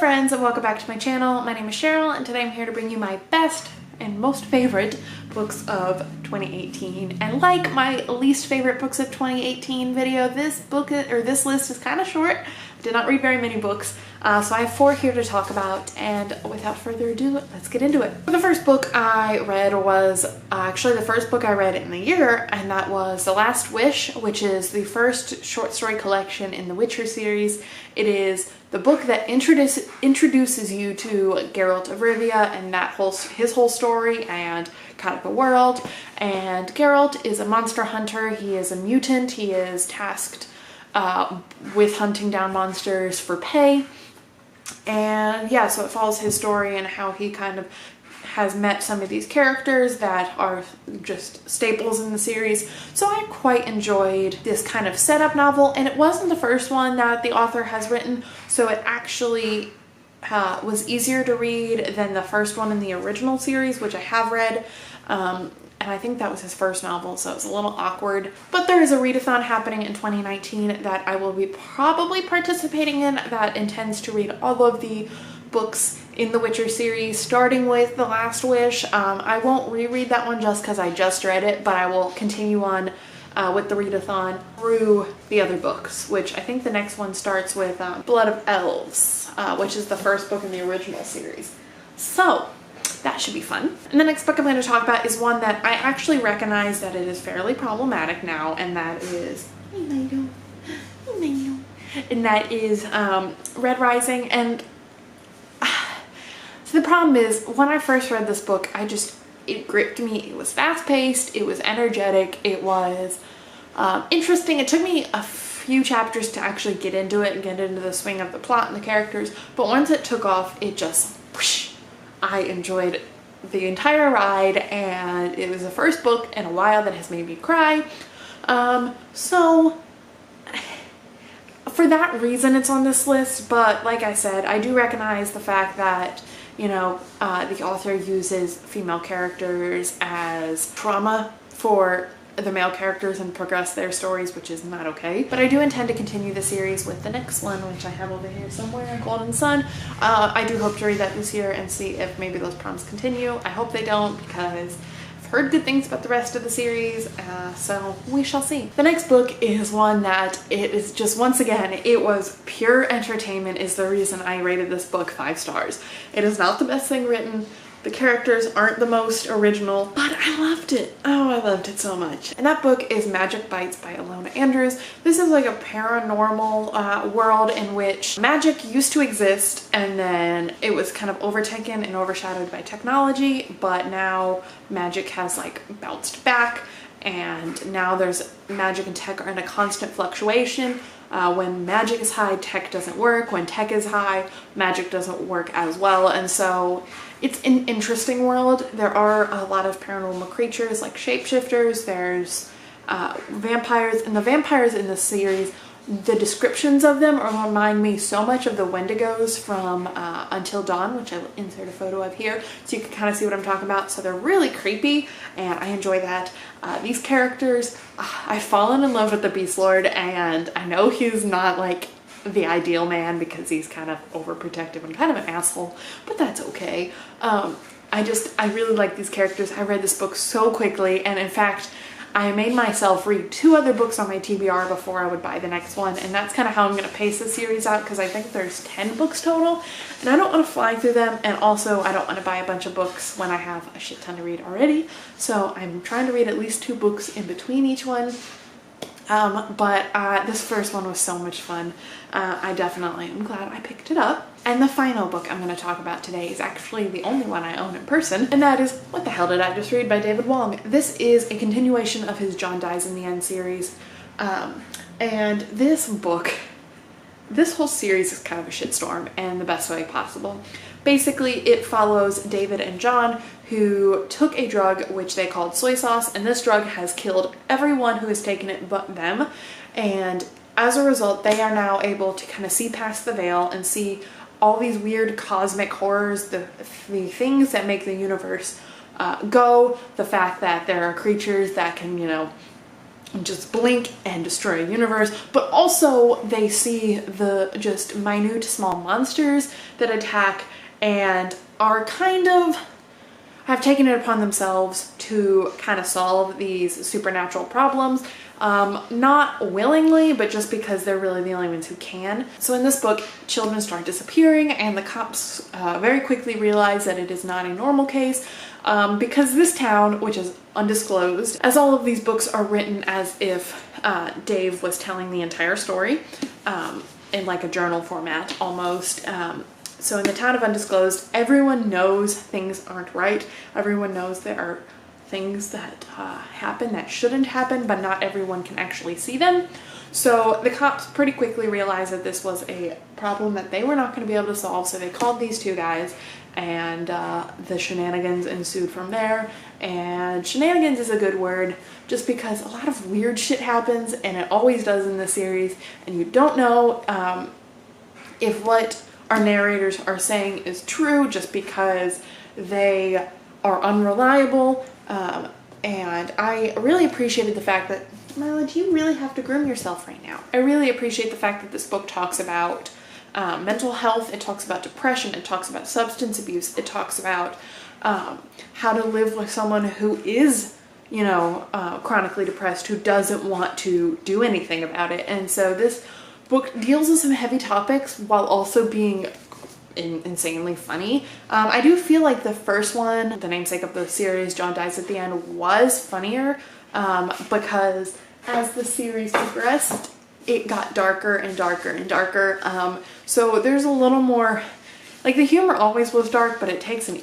friends, and welcome back to my channel. My name is Cheryl and today I'm here to bring you my best and most favorite books of 2018. And like my least favorite books of 2018 video, this list is kind of short. I did not read very many books, so I have 4 here to talk about, and without further ado, let's get into it. The first book I read was actually the first book I read in the year, and that was The Last Wish, which is the first short story collection in the Witcher series. It is the book that introduces you to Geralt of Rivia and his whole story and kind of the world. And Geralt is a monster hunter. He is a mutant. He is tasked with hunting down monsters for pay. And yeah, so it follows his story and how he kind of has met some of these characters that are just staples in the series. So I quite enjoyed this kind of setup novel, and it wasn't the first one that the author has written, so it actually was easier to read than the first one in the original series, which I have read. And I think that was his first novel, so it was a little awkward. But there is a readathon happening in 2019 that I will be probably participating in that intends to read all of the books in the Witcher series, starting with The Last Wish. I won't reread that one just because I just read it, but I will continue on with the readathon through the other books, which I think the next one starts with Blood of Elves, which is the first book in the original series. So that should be fun. And the next book I'm going to talk about is one that I actually recognize that it is fairly problematic now, and that is Red Rising. And so the problem is, when I first read this book, it gripped me. It was fast-paced, it was energetic, it was interesting. It took me a few chapters to actually get into it and get into the swing of the plot and the characters, but once it took off, it just whoosh. I enjoyed the entire ride, and it was the first book in a while that has made me cry. So for that reason it's on this list, but like I said, I do recognize the fact that, you know, the author uses female characters as trauma for the male characters and progress their stories, which is not okay. But I do intend to continue the series with the next one, which I have over here somewhere, Golden Sun. I do hope to read that this year and see if maybe those prompts continue. I hope they don't, because I've heard good things about the rest of the series, so we shall see. The next book is one that it is just, once again, it was pure entertainment is the reason I rated this book 5 stars. It is not the best thing written. The characters aren't the most original, but I loved it. Oh, I loved it so much. And that book is Magic Bites by Ilona Andrews. This is like a paranormal world in which magic used to exist, and then it was kind of overtaken and overshadowed by technology, but now magic has like bounced back, and now there's magic and tech are in a constant fluctuation. When magic is high, tech doesn't work. When tech is high, magic doesn't work as well. And so it's an interesting world. There are a lot of paranormal creatures like shapeshifters. There's vampires, and the vampires in this series, the descriptions of them remind me so much of the Wendigos from Until Dawn, which I will insert a photo of here so you can kind of see what I'm talking about. So they're really creepy, and I enjoy that. These characters, I've fallen in love with the Beast Lord, and I know he's not like the ideal man because he's kind of overprotective and kind of an asshole, but that's okay. I really like these characters. I read this book so quickly, and in fact, I made myself read 2 other books on my TBR before I would buy the next one, and that's kind of how I'm going to pace the series out, because I think there's 10 books total, and I don't want to fly through them, and also I don't want to buy a bunch of books when I have a shit ton to read already, so I'm trying to read at least 2 books in between each one. But this first one was so much fun. I definitely am glad I picked it up. And the final book I'm going to talk about today is actually the only one I own in person, and that is What the Hell Did I Just Read by David Wong. This is a continuation of his John Dies in the End series. And this book, this whole series is kind of a shitstorm in the best way possible. Basically, it follows David and John, who took a drug which they called soy sauce, and this drug has killed everyone who has taken it but them. And as a result, they are now able to kind of see past the veil and see all these weird cosmic horrors, the things that make the universe go, the fact that there are creatures that can, you know, just blink and destroy a universe, but also they see the just minute small monsters that attack and are kind of have taken it upon themselves to kind of solve these supernatural problems, not willingly, but just because they're really the only ones who can. So in this book, children start disappearing and the cops very quickly realize that it is not a normal case, because this town, which is undisclosed, as all of these books are written as if Dave was telling the entire story in like a journal format almost. So in the town of undisclosed, everyone knows things aren't right. Everyone knows there are things that happen that shouldn't happen, but not everyone can actually see them. So the cops pretty quickly realized that this was a problem that they were not going to be able to solve, so they called these two guys, and the shenanigans ensued from there. And shenanigans is a good word just because a lot of weird shit happens, and it always does in this series, and you don't know if what our narrators are saying is true just because they are unreliable. And I really appreciated the fact that, Marla, do you really have to groom yourself right now? I really appreciate the fact that this book talks about mental health, it talks about depression, it talks about substance abuse, it talks about how to live with someone who is, you know, chronically depressed, who doesn't want to do anything about it. And so this book deals with some heavy topics while also being insanely funny. I do feel like the first one, the namesake of the series, John Dies at the End, was funnier because as the series progressed, it got darker and darker and darker. So there's a little more, like, the humor always was dark, but it takes an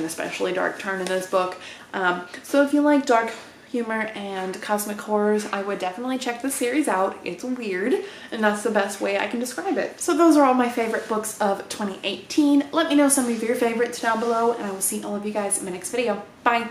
especially dark turn in this book. So if you like dark humor and cosmic horrors, I would definitely check this series out. It's weird, and that's the best way I can describe it. So those are all my favorite books of 2018. Let me know some of your favorites down below, and I will see all of you guys in my next video. Bye!